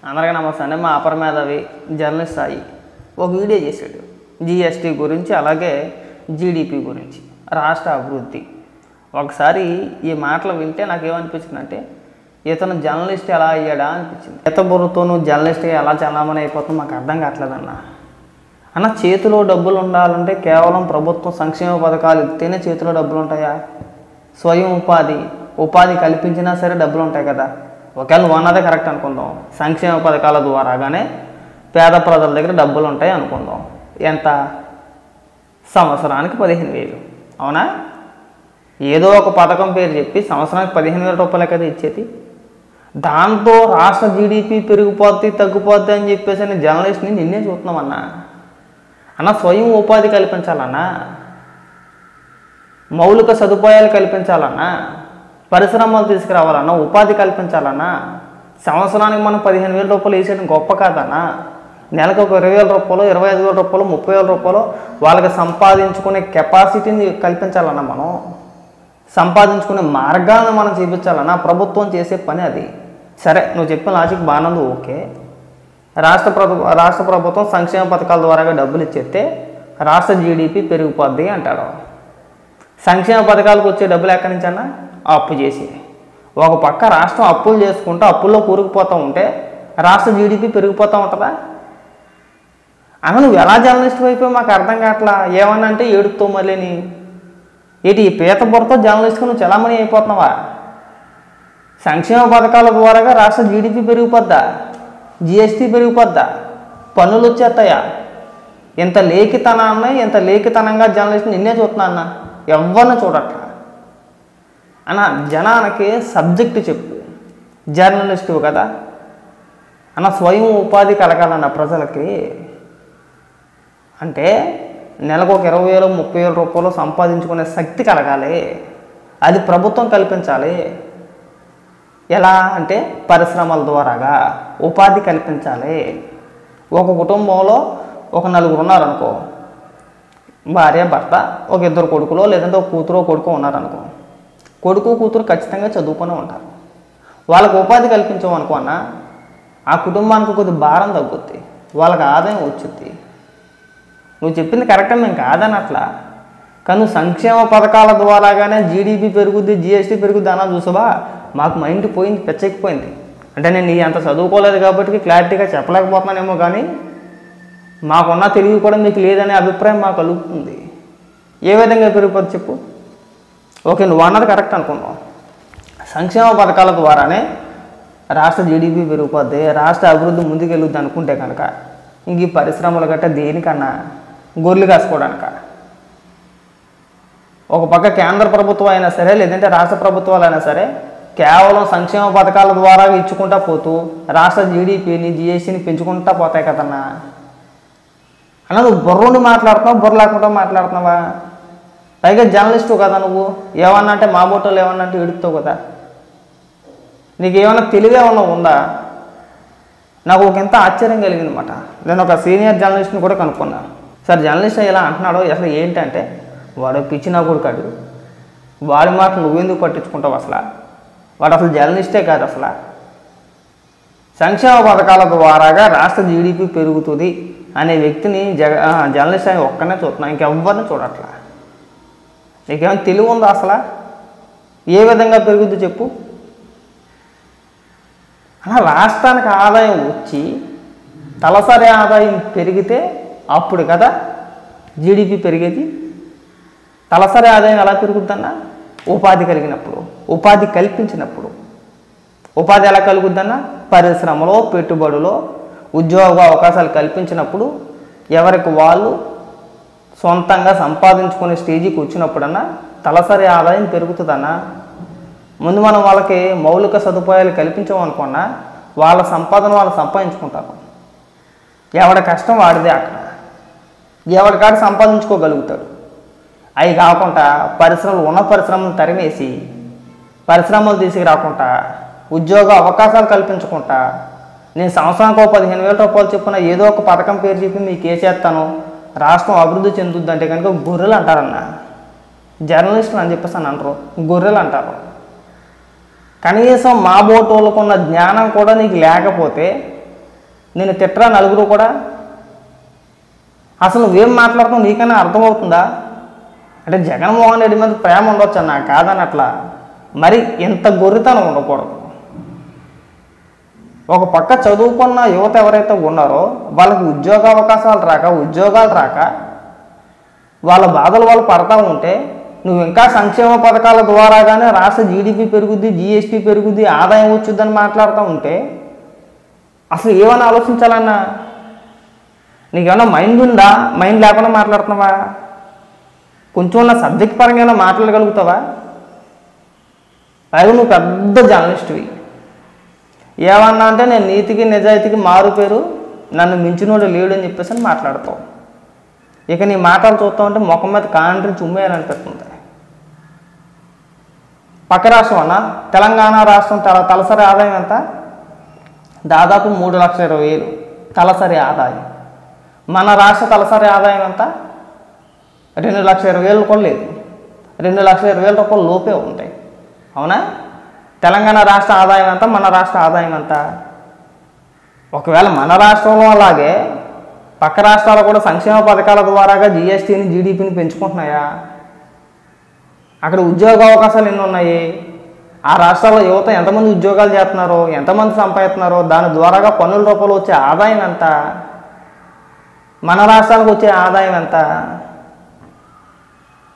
అందరికీ నమస్తే అండి. మా అపర మేధావి జర్నలిస్ట్ సాయి ఒక వీడియో చేశాడు జిఎస్టీ గురించి, అలాగే జీడిపి గురించి, రాష్ట్ర అభివృద్ధి. ఒకసారి ఈ మాటలు వింటే నాకేమనిపించిందంటే ఇతను జర్నలిస్ట్ ఎలా అయ్యాడా అనిపించింది. బుర్రతో నువ్వు జర్నలిస్ట్ ఎలా చలామణి అయిపోతుందో మాకు అర్థం కావట్లేదన్న. చేతిలో డబ్బులు ఉండాలంటే కేవలం ప్రభుత్వం సంక్షేమ పథకాలు ఇస్తేనే చేతిలో డబ్బులు ఉంటాయా? స్వయం ఉపాధి కల్పించినా సరే డబ్బులు ఉంటాయి కదా. ఒకవేళ నువ్వు అన్నదే కరెక్ట్ అనుకుందాం, సంక్షేమ పథకాల ద్వారాగానే పేద ప్రజల దగ్గర డబ్బులు ఉంటాయి అనుకుందాం. ఎంత? సంవత్సరానికి 15,000. అవునా? ఏదో ఒక పథకం పేరు చెప్పి సంవత్సరానికి 15,000 రూపాయలే కదా ఇచ్చేది. దాంతో రాష్ట్ర జీడిపి పెరిగిపోద్ది తగ్గిపోద్ది అని చెప్పేసి నేను జర్నలిస్ట్ని నిన్నే చూస్తున్నామన్నా. స్వయం ఉపాధి కల్పించాలన్నా, మౌలిక సదుపాయాలు కల్పించాలన్నా, పరిశ్రమలు తీసుకురావాలన్నా, ఉపాధి కల్పించాలన్నా, సంవత్సరానికి మనం 15,000 రూపాయలు వేసేయడం గొప్ప కాదన్నా. నెలకు ఒక 20,000 రూపాయలు, 25,000 రూపాయలు, 30,000 రూపాయలు వాళ్ళకి సంపాదించుకునే కెపాసిటీని కల్పించాలన్నా, మనం సంపాదించుకునే మార్గాలను మనం చూపించాలన్నా. ప్రభుత్వం చేసే పని అది. సరే, నువ్వు చెప్పిన లాజిక్ బాగానందు, ఓకే. రాష్ట్ర ప్రభుత్వం సంక్షేమ పథకాల ద్వారా డబ్బులు ఇచ్చేస్తే రాష్ట్ర జీడిపి పెరిగిపోద్ది అంటాడు. సంక్షేమ పథకాలకు వచ్చే డబ్బులు ఎక్కడి నుంచి అన్నా? అప్పు చేసి. ఒక పక్క రాష్ట్రం అప్పులు చేసుకుంటూ అప్పుల్లో కూరుకుపోతూ ఉంటే రాష్ట్ర జీడిపి పెరిగిపోతూ ఉంటుందా? నువ్వు ఎలా జర్నలిస్ట్ అయిపోయి మాకు అర్థం కావట్లా. ఏమన్నా అంటే ఏడుతో మళ్ళీని ఈ పీత బుర్రతో జర్నలిస్ట్గా నువ్వు చలామణి అయిపోతున్నావా? సంక్షేమ పథకాల ద్వారా రాష్ట్ర జీడిపి పెరిగిపోద్దా? జిఎస్టీ పెరిగిపోద్దా? పన్నులు వచ్చేస్తాయా? ఎంత లేఖితనంగా జర్నలిస్ట్ నిన్నే చూస్తున్నా అన్న, ఎవరిని చూడట్లా జనానికి సబ్జెక్టు చెప్పు. జర్నలిస్టు కదా స్వయం ఉపాధి కలగాలన్న ప్రజలకి. అంటే నెలకు ఒక 20,000 30,000 రూపాయలు సంపాదించుకునే శక్తి కలగాలి. అది ప్రభుత్వం కల్పించాలి. ఎలా అంటే పరిశ్రమల ద్వారాగా ఉపాధి కల్పించాలి. ఒక కుటుంబంలో ఒక 4 ఉన్నారనుకో, భార్య భర్త, ఒక 2 కొడుకులో లేదంటే ఒక కూతురో కొడుకు ఉన్నారనుకో. కొడుకు కూతురు ఖచ్చితంగా చదువుకునే ఉంటారు. వాళ్ళకు ఉపాధి కల్పించామనుకో అన్న, ఆ కుటుంబానికి కొద్ది భారం తగ్గుద్ది, వాళ్ళకి ఆదాయం వచ్చుద్ది. నువ్వు చెప్పింది కరెక్ట్ అని నేను కాదని అట్లా, కానీ సంక్షేమ పథకాల ద్వారాగానే జీడిపి పెరుగుద్ది, జిఎస్టీ పెరుగుద్ది అన్న చూసావా, మాకు మైండ్ పోయింది, పెచ్చెక్కిపోయింది. అంటే నేను అంత చదువుకోలేదు కాబట్టి క్లారిటీగా చెప్పలేకపోతున్నానేమో, కానీ మాకున్న తెలివి కూడా మీకు లేదనే అభిప్రాయం మాకు కలుగుతుంది. ఏ విధంగా పెరిగిపోద్ది చెప్పు? ఓకే, నువ్వు అన్నది కరెక్ట్ అనుకున్నావు. సంక్షేమ పథకాల ద్వారానే రాష్ట్ర జీడిపి పెరిగిపోద్ది, రాష్ట్ర అభివృద్ధి ముందుకెళ్ళుద్ది అనుకుంటే కనుక ఇంక ఈ పరిశ్రమలు గట్ట దేనికన్నా? గొర్రెలు కాసుకోవడానిక? ఒక పక్క కేంద్ర ప్రభుత్వం అయినా సరే లేదంటే రాష్ట్ర ప్రభుత్వాలు అయినా సరే కేవలం సంక్షేమ పథకాల ద్వారా ఇచ్చుకుంటా పోతూ రాష్ట్ర జీడిపిని జిఎస్టీని పెంచుకుంటా పోతాయి కదన్నా. నువ్వు బుర్రుండి మాట్లాడుతున్నావు, బుర్ర లేకుండా మాట్లాడుతున్నావా? పైగా జర్నలిస్టు కదా నువ్వు. ఏమన్నా అంటే మా బోటోలు ఏమన్నా అంటే ఎడుతావు కదా. నీకు ఏమన్నా తెలివి ఏమన్నా ఉందా? నాకు ఇంత ఆశ్చర్యం కలిగిందన్నమాట. నేను ఒక సీనియర్ జర్నలిస్ట్ని కూడా కనుక్కున్నాను. సార్, జర్నలిస్ట్ ఇలా అంటున్నాడు, అసలు ఏంటంటే వాడు పిచ్చిన కొడుకాడు, వాడి మాట నువ్వెందుకు పట్టించుకుంటావు? వాడు అసలు జర్నలిస్టే కాదు. సంక్షేమ పథకాల ద్వారాగా రాష్ట్ర జీడిపి పెరుగుతుంది అనే వ్యక్తిని జర్నలిస్ట్ అని ఒక్కనే చూస్తున్నా, ఇంకెవ్వరిని చూడట్లా. నీకేమైనా తెలివి ఉందా? ఏ విధంగా పెరుగుద్ది చెప్పు? రాష్ట్రానికి ఆదాయం వచ్చి తలసరి ఆదాయం పెరిగితే అప్పుడు కదా జీడిపి పెరిగేది. తలసరి ఆదాయం ఎలా పెరుగుద్దన్నా? ఉపాధి కలిగినప్పుడు, ఉపాధి కల్పించినప్పుడు. ఉపాధి ఎలా కలుగుద్దన్నా? పరిశ్రమలో, పెట్టుబడిలో ఉద్యోగ అవకాశాలు కల్పించినప్పుడు, ఎవరికి వాళ్ళు సొంతంగా సంపాదించుకునే స్టేజీకి వచ్చినప్పుడన్నా తలసరి ఆదాయం పెరుగుతుందన్నా. ముందు మనం వాళ్ళకి మౌలిక సదుపాయాలు కల్పించామనుకున్నా వాళ్ళ సంపాదన వాళ్ళు సంపాదించుకుంటారు. ఎవడి కష్టం వాడిదే. అక్కడ ఎవరికాడ సంపాదించుకోగలుగుతాడు. అవి కాకుండా ఉన్న పరిశ్రమలు తరిమేసి పరిశ్రమలు తీసుకురాకుండా ఉద్యోగ అవకాశాలు కల్పించుకుంటా నేను సంవత్సరానికి 15,000 రూపాయలు చొప్పున ఏదో ఒక పథకం పేరు చెప్పి మీకు చేస్తాను, రాష్ట్రం అభివృద్ధి చెందుద్ది అంటే కనుక గొర్రెలు అంటారన్న. జర్నలిస్టులు అని చెప్పేసి అంటారు, గొర్రెలు అంటారు. కనీసం మా బోటోళ్ళకున్న జ్ఞానం కూడా నీకు లేకపోతే నేను తిట్టరా నలుగురు కూడా? అసలు నువ్వేం మాట్లాడుతావు నీకైనా అర్థమవుతుందా? అంటే జగన్మోహన్ రెడ్డి మీద ప్రేమ ఉండొచ్చు అన్న, కాదని అట్లా మరి ఇంత గొర్రెతనం ఉండకూడదు. ఒక పక్క చదువుకున్న యువత ఎవరైతే ఉన్నారో వాళ్ళకి ఉద్యోగాలు రాక వాళ్ళ బాధలు వాళ్ళు పడతా ఉంటే నువ్వు ఇంకా సంక్షేమ పథకాల ద్వారాగానే రాష్ట్ర జీడిపి పెరుగుద్ది, జిఎస్టీ పెరుగుద్ది, ఆదాయం వచ్చుద్దని మాట్లాడుతూ ఉంటే అసలు ఏమైనా ఆలోచించాలన్నా? నీకేమన్నా మైండ్ ఉందా? మైండ్ లేకుండా మాట్లాడుతున్నావా? కొంచెం ఉన్న సబ్జెక్ట్ పరంగా ఏమైనా మాట్లాడగలుగుతావా? పైగా నువ్వు పెద్ద జర్నలిస్ట్వి. ఏమన్నా అంటే నేను నీతికి నిజాయితీకి మారు పేరు, నన్ను మించినోడు లేడు అని చెప్పేసి అని మాట్లాడతావు. ఇక నీ మాటలు చూస్తూ ఉంటే ముఖం మీద కాంట్రీ చుమ్మేయాలనిపిస్తుంది. పక్క రాష్ట్రం అన్న తెలంగాణ రాష్ట్రం తలసరి ఆదాయం ఎంత? దాదాపు 3,20,000 తలసరి ఆదాయం. మన రాష్ట్ర తలసరి ఆదాయం ఎంత? 2,20,000 కూడా లేదు. 2,20,000 రూపాయలు లోపే ఉంటాయి. అవునా? తెలంగాణ రాష్ట్ర ఆదాయం ఎంత? మన రాష్ట్ర ఆదాయం ఎంత? ఒకవేళ మన రాష్ట్రంలో అలాగే పక్క రాష్ట్రాలు కూడా సంక్షేమ పథకాల ద్వారాగా జిఎస్టీని జీడిపిని పెంచుకుంటున్నాయా? అక్కడ ఉద్యోగ అవకాశాలు ఎన్ని ఉన్నాయి? ఆ రాష్ట్రాల్లో యువత ఎంతమంది ఉద్యోగాలు చేస్తున్నారో, ఎంతమంది సంపాదిస్తున్నారో, దాని ద్వారాగా పన్నుల రూపాయలు వచ్చే ఆదాయం ఎంత? మన రాష్ట్రాలకు వచ్చే ఆదాయం ఎంత?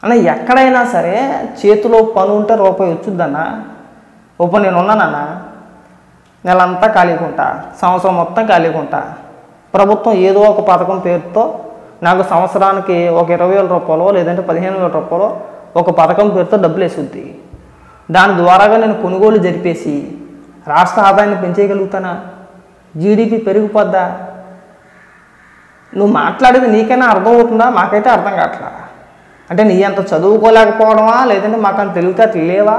అన్న ఎక్కడైనా సరే చేతిలో పని ఉంటే రూపాయి వచ్చుద్దన్నా. ఇప్పుడు నేను ఉన్నానన్నా, నెలంతా ఖాళీగా, సంవత్సరం మొత్తం ఖాళీగా. ప్రభుత్వం ఏదో ఒక పథకం పేరుతో నాకు సంవత్సరానికి ఒక 20,000 రూపాయలు లేదంటే 15,000 రూపాయలు ఒక పథకం పేరుతో డబ్బులు వేసుద్ది. దాని ద్వారాగా నేను కొనుగోలు జరిపేసి రాష్ట్ర ఆదాయాన్ని పెంచేయగలుగుతానా? జీడిపి పెరిగిపోద్దా? నువ్వు మాట్లాడేది నీకైనా అర్థం అవుతుందా? మాకైతే అర్థం కావట్లా. అంటే నీ అంత చదువుకోలేకపోవడమా, లేదంటే మాకు అంత తెలివితేటలు లేవా,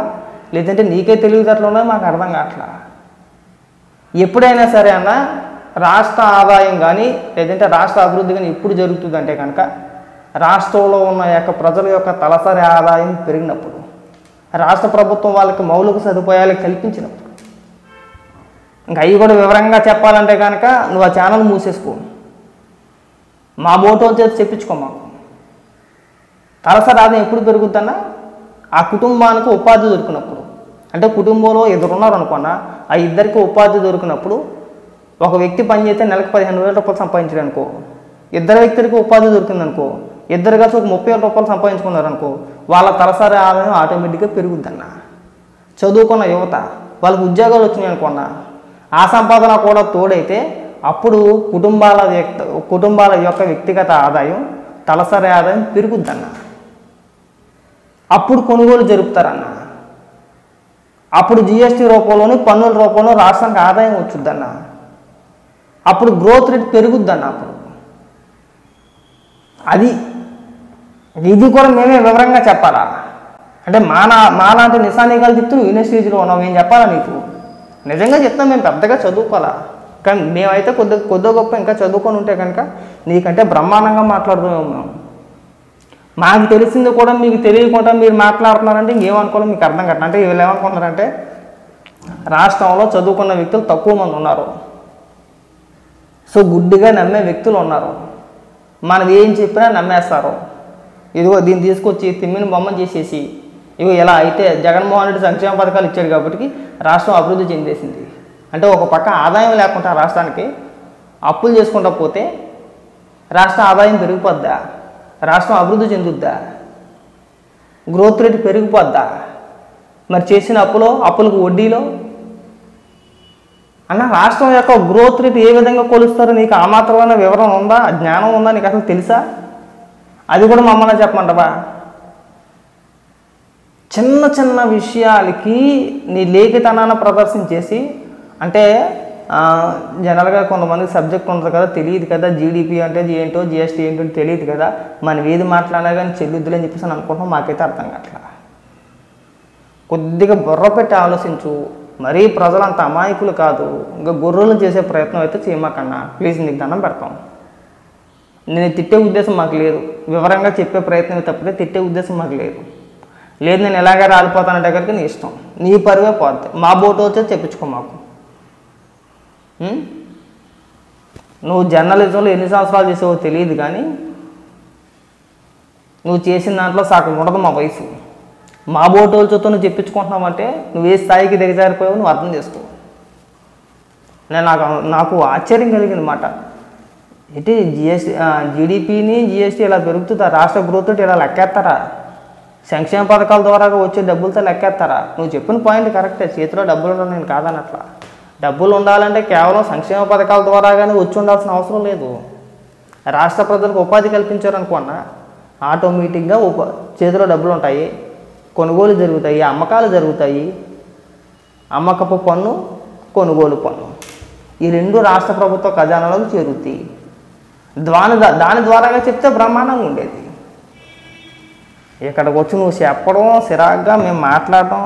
లేదంటే నీకే తెలివితేటలు ఉన్నాయో మాకు అర్థం కావట్లా. ఎప్పుడైనా సరే అన్న రాష్ట్ర ఆదాయం కానీ లేదంటే రాష్ట్ర అభివృద్ధి కానీ ఎప్పుడు జరుగుతుందంటే కనుక రాష్ట్రంలో ఉన్న ప్రజల యొక్క తలసరి ఆదాయం పెరిగినప్పుడు, రాష్ట్ర ప్రభుత్వం వాళ్ళకి మౌలిక సదుపాయాలు కల్పించినప్పుడు. ఇంకా అవి కూడా వివరంగా చెప్పాలంటే కనుక నువ్వు ఆ ఛానల్ మూసేసుకో, మా బోటో చేసి చెప్పించుకో. మాకు తలసరి ఆదాయం ఎప్పుడు పెరుగుద్దన్నా ఆ కుటుంబానికి ఉపాధి దొరికినప్పుడు. అంటే కుటుంబంలో ఇద్దరున్నారు అనుకున్నా, ఆ ఇద్దరికి ఉపాధి దొరికినప్పుడు ఒక వ్యక్తి పనిచేస్తే నెలకు 15,000 రూపాయలు సంపాదించాడు. ఇద్దరు వ్యక్తులకి ఉపాధి దొరికిందనుకో, ఇద్దరు కలిసి ఒక 30,000 రూపాయలు సంపాదించుకున్నారనుకో, వాళ్ళ తలసరి ఆదాయం ఆటోమేటిక్గా పెరుగుద్దన్న. చదువుకున్న యువత వాళ్ళకి ఉద్యోగాలు వచ్చినాయి అనుకున్నా, ఆ సంపాదన కూడా తోడైతే అప్పుడు కుటుంబాల యొక్క వ్యక్తిగత ఆదాయం తలసరి ఆదాయం పెరుగుద్దన్న. అప్పుడు కొనుగోలు జరుపుతారన్న. అప్పుడు జిఎస్టీ రూపంలోని పన్నుల రూపంలో రాష్ట్రానికి ఆదాయం వచ్చుద్దన్న. అప్పుడు గ్రోత్ రేట్ పెరుగుద్దన్న. అప్పుడు ఇది కూడా మేమే వివరంగా చెప్పాలా? అంటే మాలాంటి నిశానికాలు చెప్తూ నువ్వు యూనివర్సిటీలో ఉన్నావు, మేము చెప్పాలా నీకు? నిజంగా చెప్తాం, మేము పెద్దగా చదువుకోవాలా, కానీ మేమైతే కొద్ది గొప్ప ఇంకా చదువుకొని ఉంటే కనుక నీకంటే బ్రహ్మాండంగా మాట్లాడుతున్నాం. మేము మాకు తెలిసింది కూడా మీకు తెలియకుండా మీరు మాట్లాడుతున్నారంటే ఇంకేమనుకోవాలి మీకు అర్థం కట్ట. అంటే వీళ్ళు ఏమనుకుంటున్నారంటే రాష్ట్రంలో చదువుకున్న వ్యక్తులు తక్కువ మంది ఉన్నారు, సో గుడ్డిగా నమ్మే వ్యక్తులు ఉన్నారు, మనం ఏం చెప్పినా నమ్మేస్తారు. ఇదిగో దీన్ని తీసుకొచ్చి తిమ్మిని బొమ్మను చేసేసి ఇగో ఇలా అయితే జగన్మోహన్ రెడ్డి సంక్షేమ పథకాలు ఇచ్చాడు కాబట్టి రాష్ట్రం అభివృద్ధి చెందేసింది అంటే ఒక పక్క ఆదాయం లేకుండా రాష్ట్రానికి అప్పులు చేసుకుంటా పోతే రాష్ట్ర ఆదాయం పెరిగిపోద్దా? రాష్ట్రం అభివృద్ధి చెందుద్దా? Growth rate పెరిగిపోద్దా? మరి చేసిన అప్పులకు వడ్డీలో అన్న రాష్ట్రం యొక్క గ్రోత్ రేట్ ఏ విధంగా కొలుస్తారో నీకు ఆ మాత్రమైన వివరణ ఉందా? జ్ఞానం ఉందా? నీకు అసలు తెలుసా? అది కూడా మమ్మల్ని చెప్పమంటవా? చిన్న చిన్న విషయాలకి నీ లేఖితనాన్ని ప్రదర్శించేసి అంటే జనరల్గా కొంతమందికి సబ్జెక్ట్ ఉంటుంది కదా, తెలియదు కదా, జీడిపి అంటే ఏంటో జిఎస్టీ ఏంటో తెలియదు కదా, మనం ఏది మాట్లాడినా కానీ చెల్లుద్దులు అని చెప్పేసి అనుకుంటాం. మాకైతే అర్థం కావట్లా. కొద్దిగా బుర్ర పెట్టి ఆలోచించు. మరీ ప్రజలు అంత అమాయకులు కాదు. ఇంకా గొర్రెలు చేసే ప్రయత్నం అయితే చేయమాకన్నా ప్లీజ్, నీకు దండం పెడతాం. నేను తిట్టే ఉద్దేశం మాకు లేదు, వివరంగా చెప్పే ప్రయత్నం తప్పితే తిట్టే ఉద్దేశం మాకు లేదు. నేను ఎలాగే రాలిపోతానంటే కనుక నీ ఇష్టం, నీ పరువే పోద్ది. మా బోటు వచ్చేది చెప్పించుకో మాకు. నువ్వు జర్నలిజంలో ఎన్ని సంవత్సరాలు చేసావో తెలియదు, కానీ నువ్వు చేసిన దాంట్లో సగం ఉండదు మా వయసు. మా బోటోల్తో నువ్వు చెప్పించుకుంటున్నావంటే నువ్వు ఏ స్థాయికి దిగజారిపోయావు నువ్వు అర్థం చేసుకో. నాకు ఆశ్చర్యం కలిగింది మాట. ఏంటి జీడిపిని జిఎస్టీ ఇలా పెరుగుతుందా? రాష్ట్ర గ్రోత్ ఇలా లెక్కేస్తారా? సంక్షేమ పథకాల ద్వారా వచ్చే డబ్బులతో లెక్కేస్తారా? నువ్వు చెప్పిన పాయింట్ కరెక్టే, చేతిలో డబ్బులు ఉండవు, నేను కాదనట్లా. డబ్బులు ఉండాలంటే కేవలం సంక్షేమ పథకాల ద్వారాగానే వచ్చి ఉండాల్సిన అవసరం లేదు. రాష్ట్ర ప్రజలకు ఉపాధి కల్పించారనుకున్నా ఆటోమేటిక్గా చేతిలో డబ్బులు ఉంటాయి, కొనుగోలు జరుగుతాయి, అమ్మకాలు జరుగుతాయి. అమ్మకపు పన్ను, కొనుగోలు పన్ను, ఈ రెండు రాష్ట్ర ప్రభుత్వ ఖజానాలకు చేరుతాయి. దాని ద్వారాగా చెప్తే బ్రహ్మాండంగా ఉండేది. ఇక్కడికి వచ్చి నువ్వు చెప్పడం, సిరాగ్గా మేము మాట్లాడటం,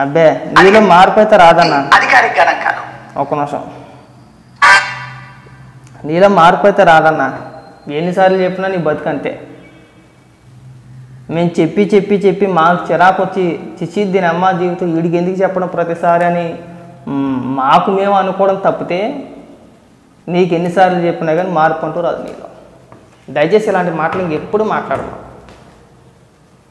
అబ్బే నీలో మార్పు అయితే రాదన్నా. ఒక్క నిమిషం, నీలో మార్పు అయితే రాదన్నా. ఎన్నిసార్లు చెప్పినా నీ బతుకంతే. మేము చెప్పి చెప్పి చెప్పి మాకు చిరాకు వచ్చి చిచ్చి దీని అమ్మ జీవితం వీడికి ఎందుకు చెప్పడం ప్రతిసారి అని మాకు మేము అనుకోవడం తప్పితే నీకు ఎన్నిసార్లు చెప్పినా కానీ మార్పు అంటూ రాదు నీలో. దయచేసి ఇలాంటి మాటలు ఇంకెప్పుడు మాట్లాడము.